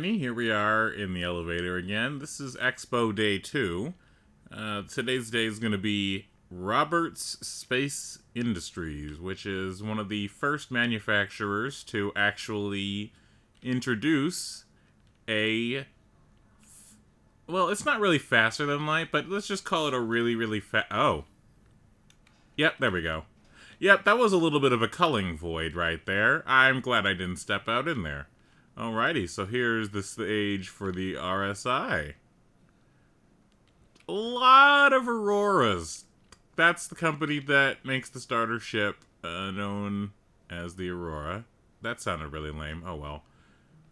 Alrighty, here we are in the elevator again. This is Expo Day 2. Today's day is going to be Roberts Space Industries, which is one of the first manufacturers to actually introduce a... Well, it's not really faster than light, but let's just call it a really fast... Oh. Yep, there we go. Yep, that was a little bit of a culling void right there. I'm glad I didn't step out in there. Alrighty, so here's the stage for the RSI. A lot of Auroras. That's the company that makes the starter ship known as the Aurora. That sounded really lame. Oh well.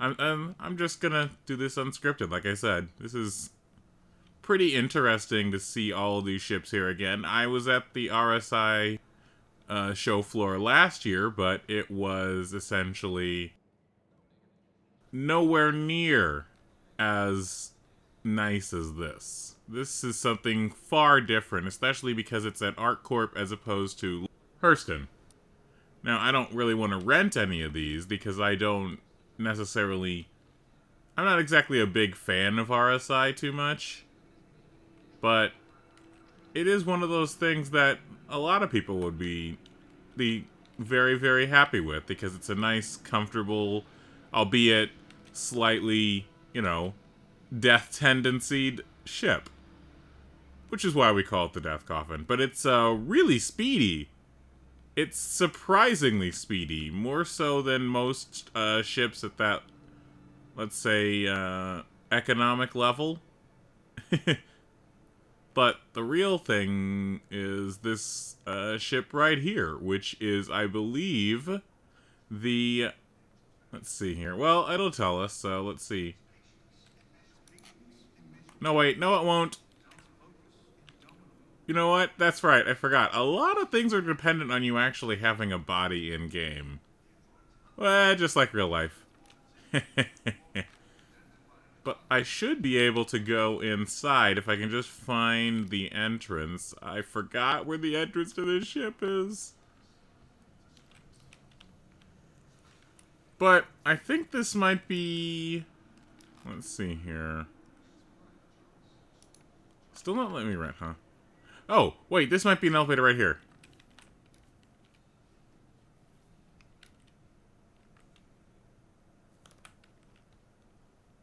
I'm just gonna do this unscripted, like I said. This is pretty interesting to see all of these ships here again. I was at the RSI show floor last year, but it was essentially nowhere near as nice as this. This is something far different, especially because it's at ArcCorp as opposed to Hurston. Now, I don't really want to rent any of these because I don't necessarily... I'm not exactly a big fan of RSI too much, but it is one of those things that a lot of people would be very happy with because it's a nice, comfortable, albeit slightly, death tendencied ship. Which is why we call it the Death Coffin. But it's really speedy. It's surprisingly speedy. More so than most ships at that, let's say, economic level. But the real thing is this ship right here, which is, I believe, the... Let's see here. Well, it'll tell us, so let's see. No, wait. No, it won't. You know what? That's right. I forgot. A lot of things are dependent on you actually having a body in-game. Well, just like real life. But I should be able to go inside if I can just find the entrance. I forgot where the entrance to this ship is. But I think this might be... Let's see here. Still not letting me rent, huh? Oh, wait, this might be an elevator right here.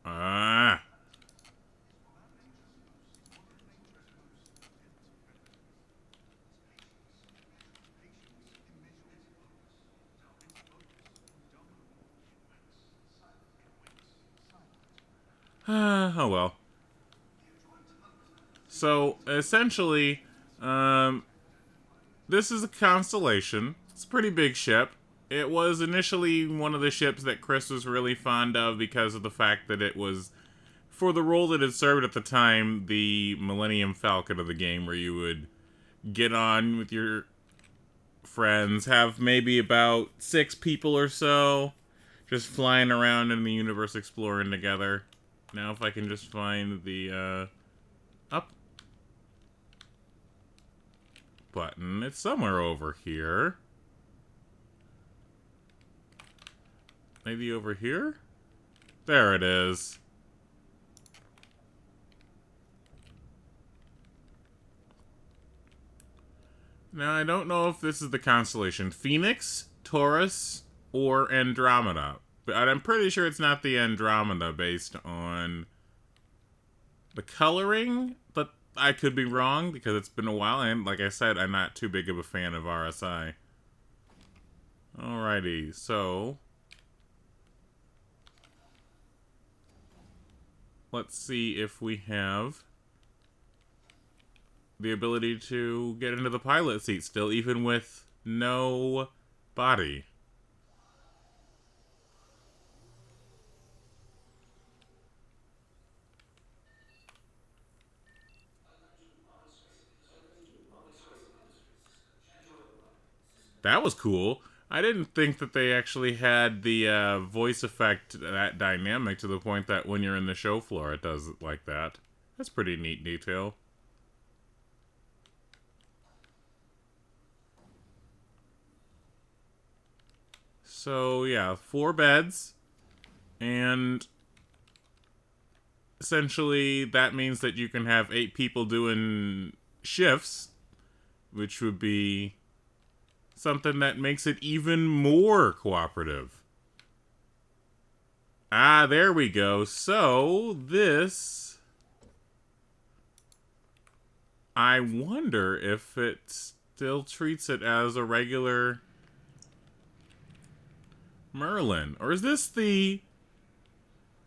Ah. Oh well. So, essentially, this is a Constellation. It's a pretty big ship. It was initially one of the ships that Chris was really fond of because of the fact that it was, for the role that it served at the time, the Millennium Falcon of the game, where you would get on with your friends, have maybe about 6 people or so, just flying around in the universe exploring together. Now if I can just find the, up button. It's somewhere over here. Maybe over here? There it is. Now, I don't know if this is the constellation Phoenix, Taurus, or Andromeda. But I'm pretty sure it's not the Andromeda based on the coloring, but I could be wrong because it's been a while, and like I said, I'm not too big of a fan of RSI. Alrighty, so... Let's see if we have the ability to get into the pilot seat still, even with no body. That was cool. I didn't think that they actually had the voice effect that dynamic to the point that when you're in the show floor it does it like that. That's pretty neat detail. So yeah, 4 beds, and essentially, that means that you can have 8 people doing shifts, which would be something that makes it even more cooperative. Ah, there we go. So, this... I wonder if it still treats it as a regular Merlin. Or is this the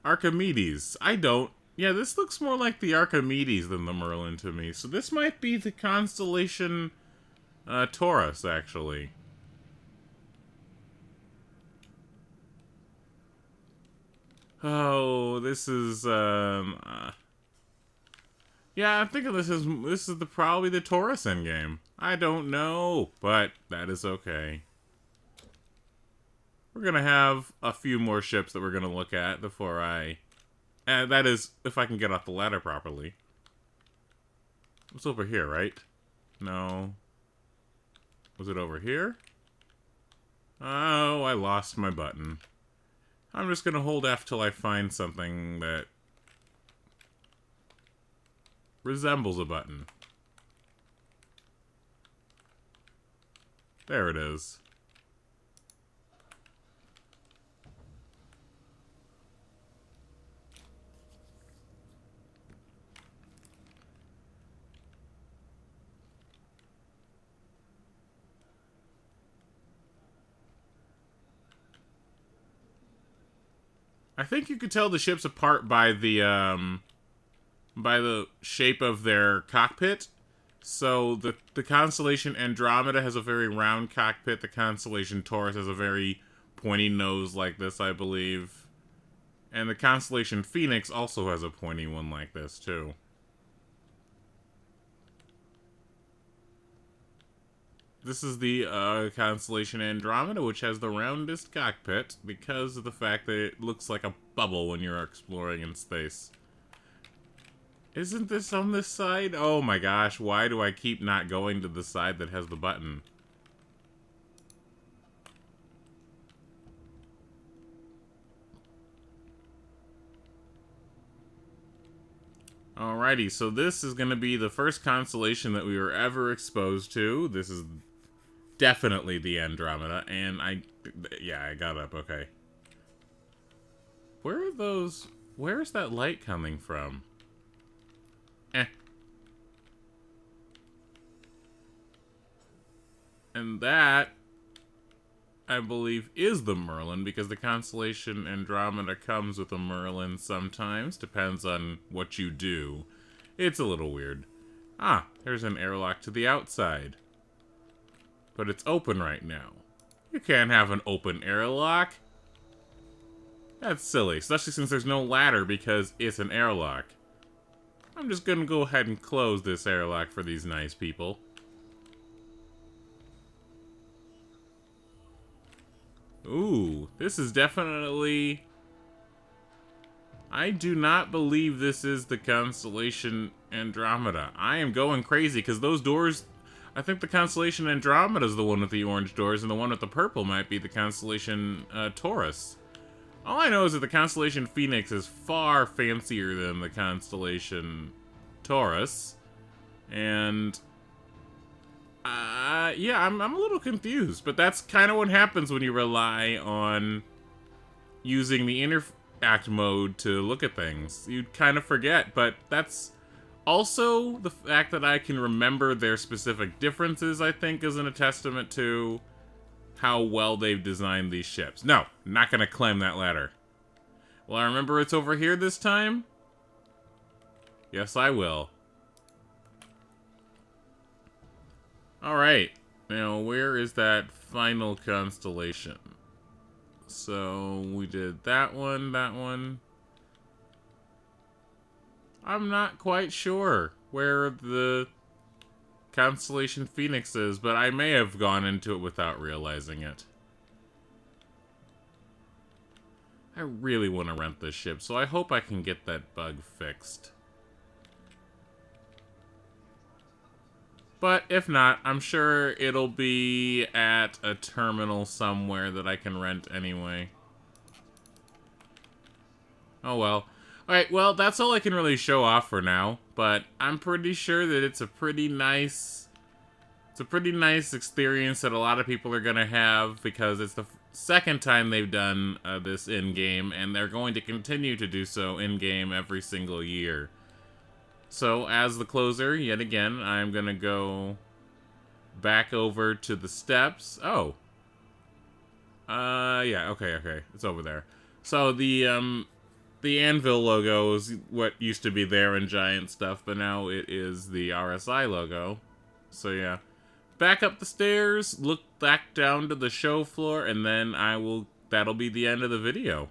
Archimedes? I don't... Yeah, this looks more like the Archimedes than the Merlin to me. So this might be the constellation Taurus, actually. Oh, this is yeah, I'm thinking this is probably the Taurus endgame. I don't know, but that is okay. We're gonna have a few more ships that we're gonna look at before I... that is, if I can get off the ladder properly. It's over here, right? No. Was it over here? Oh, I lost my button. I'm just gonna hold F till I find something that resembles a button. There it is. I think you could tell the ships apart by the shape of their cockpit. So the constellation Andromeda has a very round cockpit. The constellation Taurus has a very pointy nose like this, I believe. And the constellation Phoenix also has a pointy one like this, too. This is the constellation Andromeda, which has the roundest cockpit because of the fact that it looks like a bubble when you're exploring in space. Isn't this on this side? Oh my gosh, why do I keep not going to the side that has the button? Alrighty, so this is going to be the first constellation that we were ever exposed to. This is definitely the Andromeda, and I got up, okay. Where are those... Where's that light coming from? And that, I believe, is the Merlin, because the constellation Andromeda comes with a Merlin sometimes. Depends on what you do. It's a little weird. Ah, there's an airlock to the outside. But it's open right now. You can't have an open airlock. That's silly, especially since there's no ladder because it's an airlock. I'm just gonna go ahead and close this airlock for these nice people. Ooh, this is definitely... I do not believe this is the constellation Andromeda. I am going crazy because those doors... I think the constellation Andromeda is the one with the orange doors, and the one with the purple might be the constellation Taurus. All I know is that the constellation Phoenix is far fancier than the constellation Taurus. And... yeah, I'm a little confused, but that's kind of what happens when you rely on using the interact mode to look at things. You kind of forget, but that's also the fact that I can remember their specific differences, I think, isn't a testament to how well they've designed these ships. No, not gonna climb that ladder. Will I remember it's over here this time? Yes, I will. Alright, now where is that final constellation? So, we did that one, that one. I'm not quite sure where the constellation Phoenix is, but I may have gone into it without realizing it. I really want to rent this ship, so I hope I can get that bug fixed. But if not, I'm sure it'll be at a terminal somewhere that I can rent anyway. Oh well. Alright, well, that's all I can really show off for now, but I'm pretty sure that it's a pretty nice experience that a lot of people are gonna have, because it's the second time they've done this in-game, and they're going to continue to do so in-game every single year. So, as the closer, yet again, I'm gonna go back over to the steps. Oh. Yeah, okay. It's over there. So, the Anvil logo is what used to be there in giant stuff, but now it is the RSI logo. So, yeah. Back up the stairs, look back down to the show floor, and then that'll be the end of the video.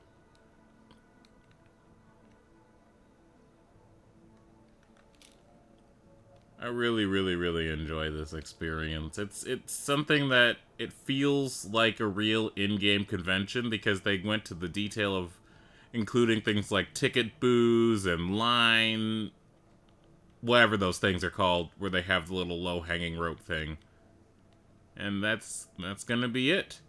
I really, really, really enjoy this experience. It's something that it feels like a real in-game convention, because they went to the detail of including things like ticket booths and line, whatever those things are called, where they have the little low-hanging rope thing. And that's gonna be it.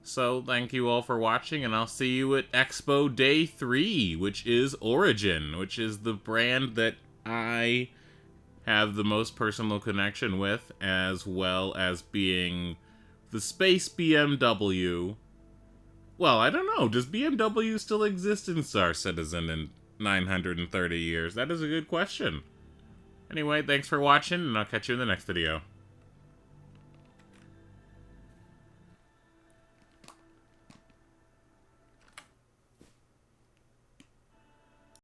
So, thank you all for watching, and I'll see you at Expo Day 3, which is Origin, which is the brand that I have the most personal connection with, as well as being the space BMW. Well, I don't know, does BMW still exist in Star Citizen in 930 years? That is a good question. Anyway, thanks for watching, and I'll catch you in the next video.